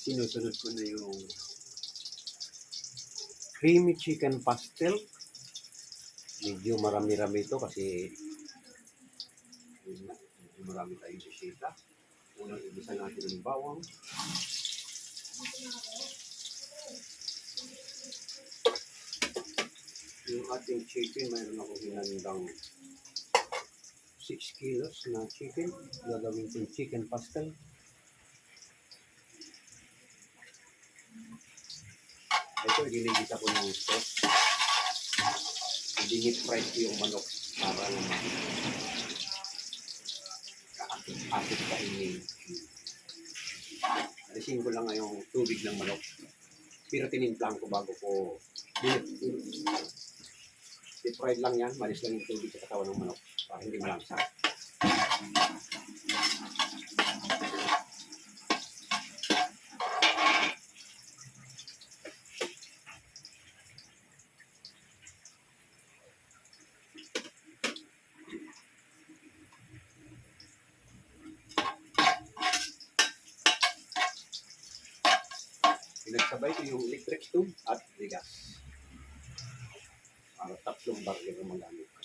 Sinusunod ko na yung creamy chicken pastel. Medyo marami-rami ito kasi medyo marami tayong bisita. Unang ibisa natin ng bawang. Yung ating chicken, mayroon akong hinandang 6 kilos na chicken. Gagawin kong chicken pastel. Ito, ginigisa ko ng sauce. Dinit fried ko yung manok para naman kaakit kainin. Alisin ko lang yung tubig ng manok. Pero tinimplang ko bago ko dinit. Deep fried lang yan. Malis lang yung tubig sa katawan ng manok para hindi malangsa. Pinagsabay ko yung electric stove at bigas. Para 3 baril ang magamit ko.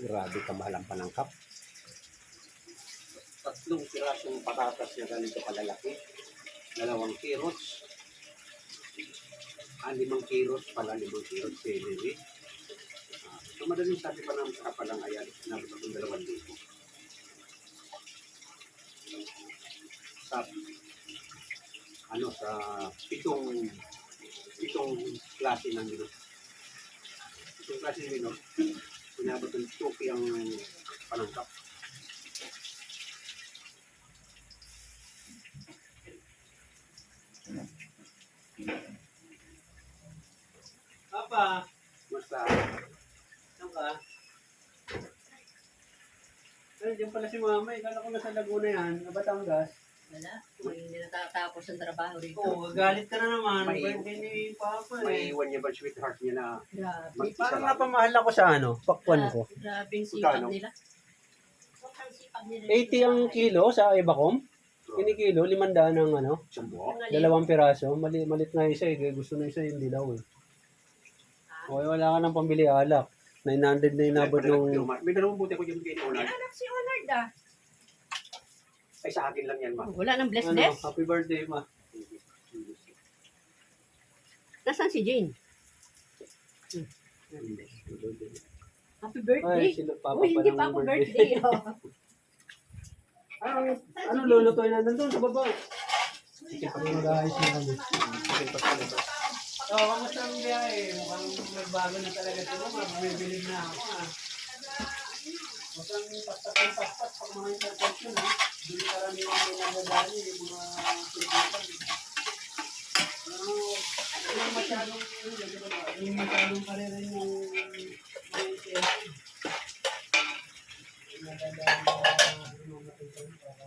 Grabe kamahal ang panangkap. 3 pirasong patatas na ganito kalalaki. 2 kilos. 5 kilos pala, 5 kilos celery. So madaling sabi pa naman sa kapalang ayan, nabot akong 2,000. Sa sa pitong klase ng mino. Pitong klase ng mino. Pinabot ng tuki ang panangkap. Papa, Basta, saan ka? Ay, diyan pala si Mama. Kala ko nasa Laguna yan, na Batangas. Wala. Hindi natatapos ang trabaho rito. Oo, galit ka na naman. May- Birthday ni Papa may eh. iwan niya ba sweetheart niya na Grabe. mag-isa Parang lang? napamahal ako sa pakwan ko. Grabe yung sipag Magkano? nila. Sobrang sipag nila. 80 ang kilo sa Ibacom. Kinikilo, 500 ang Isang buo? 2 piraso. Malit nga isa eh. Gusto na isa, hindi daw eh. Ah, Okay, wala ka ng pambili alak. 900 na inabot nung... May dalawang buti ko yung kay May Leonard. anak si Honard ah. Ay, sa akin lang yan, ma. Wala nang Ano, blessed. happy birthday, ma. Nasaan si Jane? Happy Ay, birthday. sila papa Uy, pa hindi ng pa ako birthday. birthday. Oh. Ano lulutuin natin doon sa baba? Sige, pag mag-aayos na kami. Oo, kamusta ang biyahe? Mukhang nagbago na talaga ito. Bumibilib na ako, ha? Mukhang paspas pag mga intervention, ha? Hindi karami yung mga nagdadali, yung mga pilitan. Yung masyadong karera yung mga intervention. Nagdadali yung mga pilitan para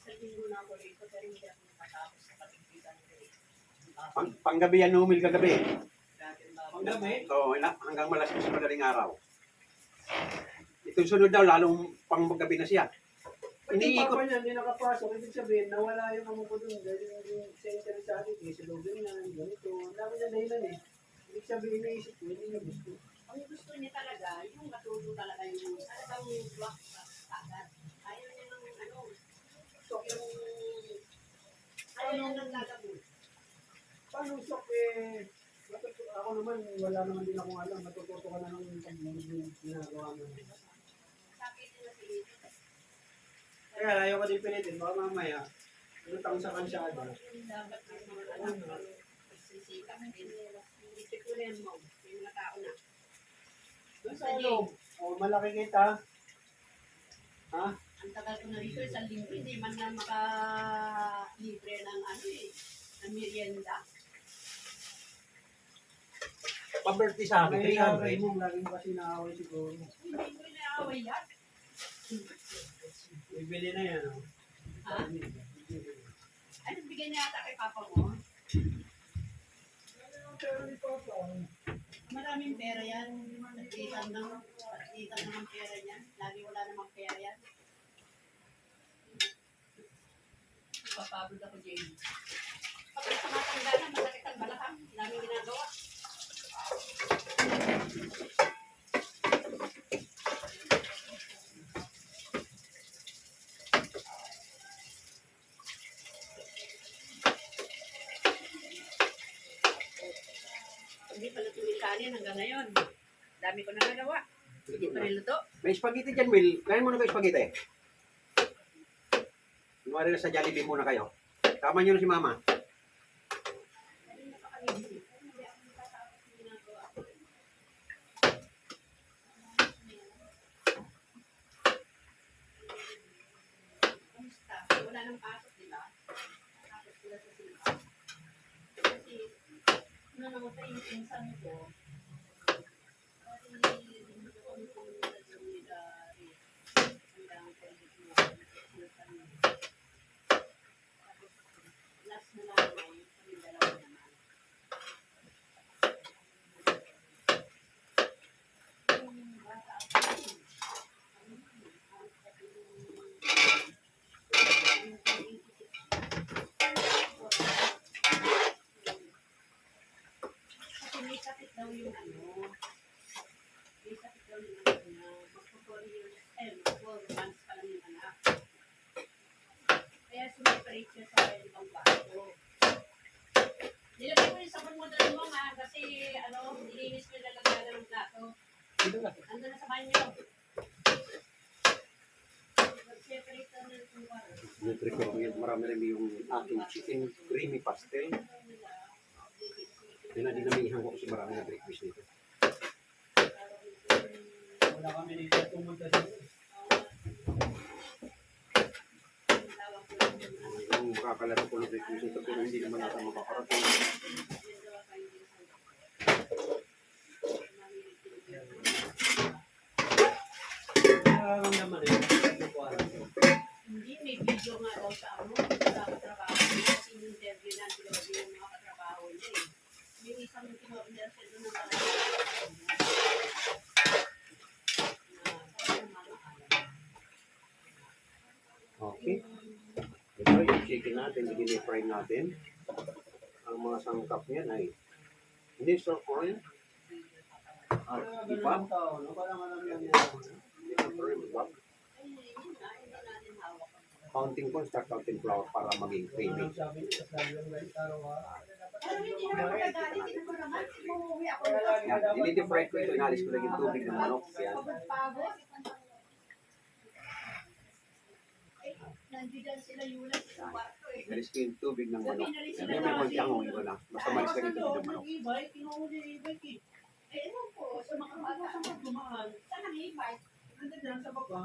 Sa linggo na ako rito, pero hindi ako nakatapos sa patigpitan ko eh. Panggabi yan, numil kagabi. Panggabi? Oo, hanggang malas sa madaling araw. Itong sunod daw, lalong pang magabi na siya. Pag yung Iniikot. papa niya, hindi nakapasok, ibig sabihin, nawala yung amo ko dun. Dahil yung center sa akin, eh, silugin na, ganito. Ang dami na dahilan eh. Ibig sabihin, naisip ko, hindi niya gusto. Ang gusto niya talaga, yung matuto talaga yung talagang block sa agad. Ayaw niya ng ano, so yung ayaw niya ng lalabot. Paano sok eh, ako naman, wala naman din akong alam. Matututo ka na ng ginagawa mo. Sakit nila si Ito. Kaya ayaw ka din pilitin, baka mamaya, lutang sa kansada. Dapat may mga anak na magsisikap din. Hindi ko rin mo, may mga tao na. Doon sa loob, oh, malaki kita. Ha? Ang tagal ko na rito, isang linggo, hindi man na maka-libre ng ano eh, ng merienda. Pa-birthday sa akin, May away 300. mo, lagi mo kasi naaway siguro. Hindi ko inaaway yan. Bibili na yan, oh. Ha? Ano bigyan niya ata kay papa mo? Maraming pera yan. Nagtitan ng pera niyan. Lagi wala namang pera yan. Papagod ako, Jane. Kapag sa matanda na, masakit ang balakang. Daming ginagawa. Hindi pa natuloy kanin hanggang ngayon. Dami ko na nagawa. Hindi pa niluto. May spaghetti dyan, Will. Kain mo na kayo spaghetti. Kunwari na sa Jollibee muna kayo. Tama nyo na si Mama. Kamusta? Wala nang pasok, di ba? Tapos sila sa sila. Kasi, nung namatay yung pinsan ko, last na lang ay kami dalawa naman. Yung bata ako, kasi may sakit daw yung ano, may sakit daw yung ano na magpo-4 years, 4 months pa lang yung anak. Kaya sumiparate siya sa ibang baso. Nilagay ko yung sabon mo doon mo nga kasi ano, nilinis ko yung lalagyan ng plato. Ando na sa banyo. Separate na ng kumbar. Nag-prepare ko yun. Marami rin yung aking chicken creamy pastel. Dinamihan ko kasi marami na breakfast nito. Wala kami dito pumunta dito. Yung makakalaro ko ng breakfast nito pero hindi naman natin makakarating. Nararamdaman eh. Hindi, may video nga daw sa ano, sa katrabaho niya. In-interview na sinabi yung mga katrabaho niya eh. Yung isang kinorder siya doon ng Okay. Ito yung chicken natin, i-fry natin. Ang mga sangkap niyan ay miso oil, Ah, Kaya di ganun ba? ang tao, no? Parang alam yan yan. Yun na, hindi natin hawak. Counting corn, start counting flour para maging creamy. Ang sabi niya, sabi yung guys, araw-araw. Alam mo, hindi naman magagalit. Hindi naman naman. Umuwi ako. Kaya lagi na Yan, dapat dinidifried ko ito, inalis ko lang yung tubig ng manok. Yan. Pagod. Nandiyan sila yung sa kwarto eh. Inalis ko yung tubig ng manok. Yan, may konti ang hungin ko na. Basta malis lang yung tubig ng manok. Nag-e-bike, kinuha niya e-bike eh. Eh, ewan ko, sa mga bata. Saan ka dumaan? Saan ang e-bike? Nandun dyan sa baba.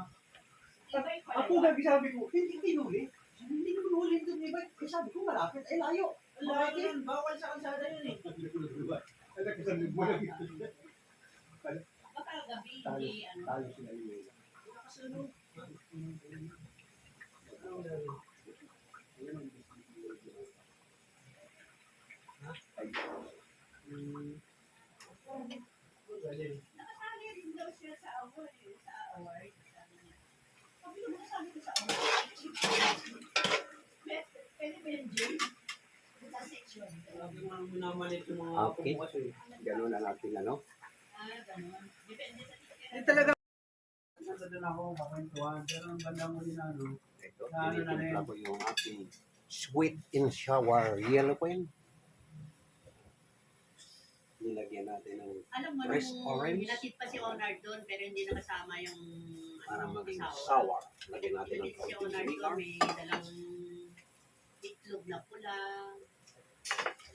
E-bike pala. Ako sabi ko, hindi tinuli. Hindi ko nuli yung e-bike. Eh sabi ko, malapit. Ay, layo. Layo yun. Bawal sa kalsada yun eh. Baka gabi, hindi, ano. Talo sila yun. Nakasunod. Nakasali rin daw siya sa award eh. Sa award. Sabi niya. Sabi ko, sabi ko sa award. Pwede ba yung gym? Sa section. Sabi nga minamalit yung mga Okay. bukas eh. Ganun na natin, ano? Ganun. Depende sa teacher. Eh talaga. Nasa doon ako kakwentuhan. Pero ang bandang huli na ano. Ito, Ano na tinitimpla rin? ko yung ating sweet and sour yellow po yun. Nilagyan natin ng Alam mo, fresh nung orange hinatid pa si Honor doon, pero hindi nakasama yung para maging asawa. sour. Lagyan natin ng Hinatid si konting Honor vinegar. doon, may dalang itlog na pula,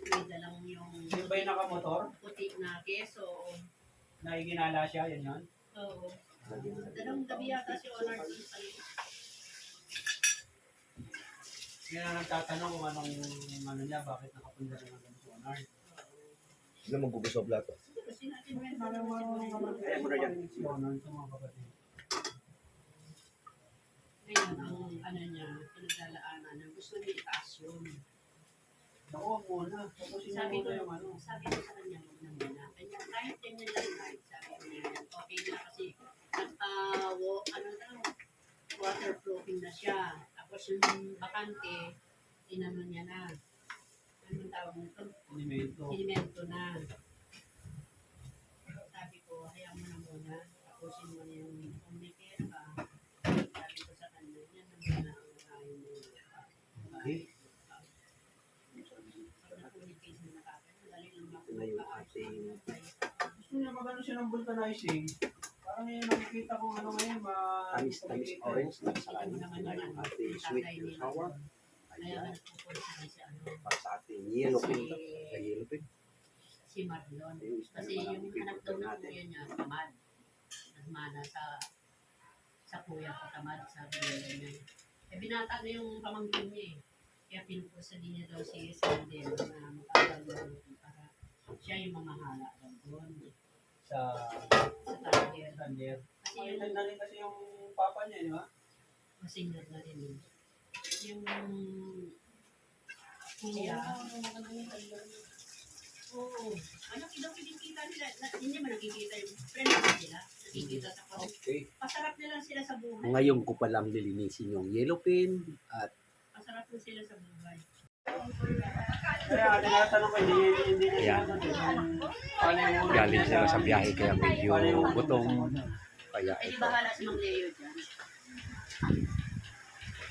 may dalang yung Yung ba yung nakamotor? puti na keso. Nakikinala siya, yun yun. So, Lagyan natin dalawang ng gabi yata si Honor doon sa Yan ang nagtatanong kung anong ano niya, bakit nakapunta na ng sonar. Sila magbubukas sa plato. kasi natin rin Alam mo naman, Kaya mo na yan. si Onan sa mga kapatid. ngayon ang ano niya, pinaglalaanan na gusto niya itaas yun. Nakuha muna, tapos Sabi ko, sinunod na yung ano. sabi ko sa kanya, huwag na muna. Kanya, kahit ganyan lang night, sabi ko niya, okay na kasi waterproofing na siya. Tapos yung bakante, inano niya na. Anong tawag nito? Alimento. Inimento na. Sabi ko, hayaan mo na muna. Tapusin mo na yung kung may pera ka. Sabi ko sa kanya, yan na muna ang kain mo. Okay. Pag nakulipis mo na kagad, madali lang Ito na yung ating Gusto niya magano siya ng vulcanizing. Parang yung nakikita kong ano ngayon, tamis orange na sa kanin. Ito na yung ating sweet and sour. Kaya Ayan. nagpupunta si ano, Para sa ating yellow pin. Sa yellow pin. si Marlon. Ayun, isa Kasi naman ang yung anak daw favorite ng natin. kuya niya, tamad. Nagmana sa kuya ko, tamad, sabi niya. Eh, binata na yung pamangkin niya eh. Kaya pinupusa din niya daw si Sandel na mag-aral para siya yung mamahala daw doon sa sa target. Sander. Kasi Ay, yung na rin kasi yung papa niya, di ba? masingkat na rin eh. Yung kuya, oo. Ano, daw kinikita nila. Hindi man nakikita yung friend nila. Nakikita sa kwarto. Okay. Pasarap na lang sila sa buhay. Ngayon ko palang lilinisin yung yellow pin at Pasarap na sila sa buhay. Kaya tinatanong ko, hindi Ayan. paano yung galing sila sa biyahe kaya medyo gutom. Kaya Eh, di ito. bahala si Mang Leo dyan.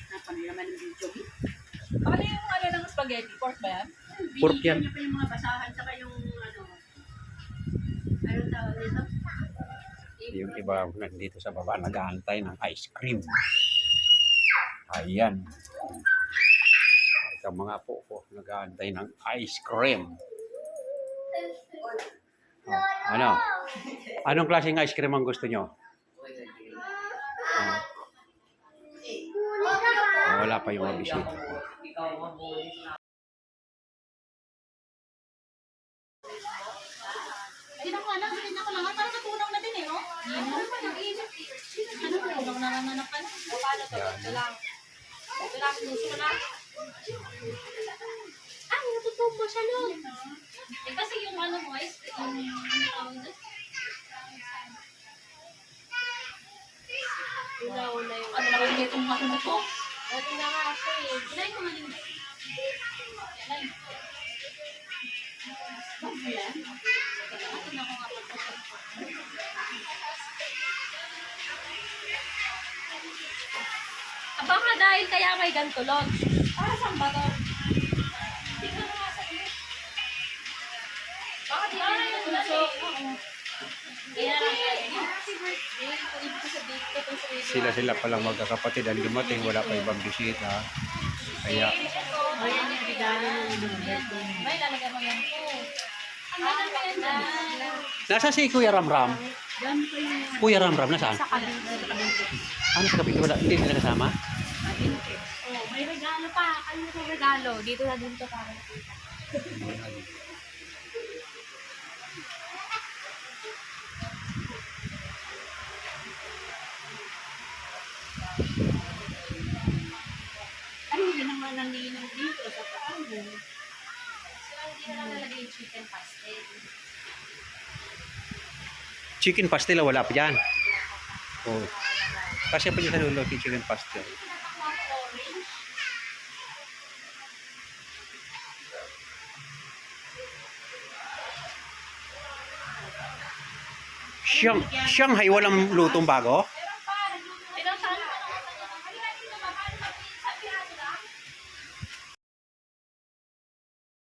Napanood naman ng video. Ano yung ano ng spaghetti? Pork ba yan? Pork yan. Binigyan niya pa yung mga basahan saka yung ano. Anong tawag nito? Yung iba nandito sa baba nag-aantay ng ice cream. Ayan. Ito mga po ko nag-aantay ng ice cream. Oh, ano? Anong klaseng ice cream ang gusto nyo? Wala pa yung mga bisita. Pinakawalan, hindi ko lang. Parang natunaw na din eh, oh. Ano pa nang init? Ano pa nang nananapan? Paano to? Ito lang. Ito lang, gusto na. Ay, natutumbo siya, no? Eh, kasi yung ano mo, is, yung tawag doon. Una yung... Ano lang yung itong ano to? Ito na nga ako eh. Kinain ko maling. Kinain. Bakit yan? Ito na ako nga pagpasok. dahil kaya may ganito lodge. Para saan ba to? Tignan mo nga sa iyo. Bakit hindi na yung puso? Kaya lang yan. Happy birthday. Kung ibig ko sabihin ko itong sa iyo. Sila palang magkakapatid ang dumating, wala pa ibang bisita. Kaya Ayan yung regalo ng birthday. May lalagyan mo yan po. Ang ganun mo yan dyan. nasa si Kuya Ramram? Dami ko yung Kuya Ramram nasaan? Sa kabinte. Ano sa kapit wala? Hindi nila kasama? Oh, may regalo pa. Ano yung regalo? Dito na din to para. Ay, hindi naman nandiyan dito sa paano. So, hindi na lang nalagay yung chicken pastel. Chicken pastel wala pa dyan. Oh. Kasi pa dyan sa lulo, chicken pastel. Orange. Shanghai walang lutong bago? Meron pa. Pinasalo ka naman sa ganun. Halika dito ba? Paano mag-iisa? Pirado lang?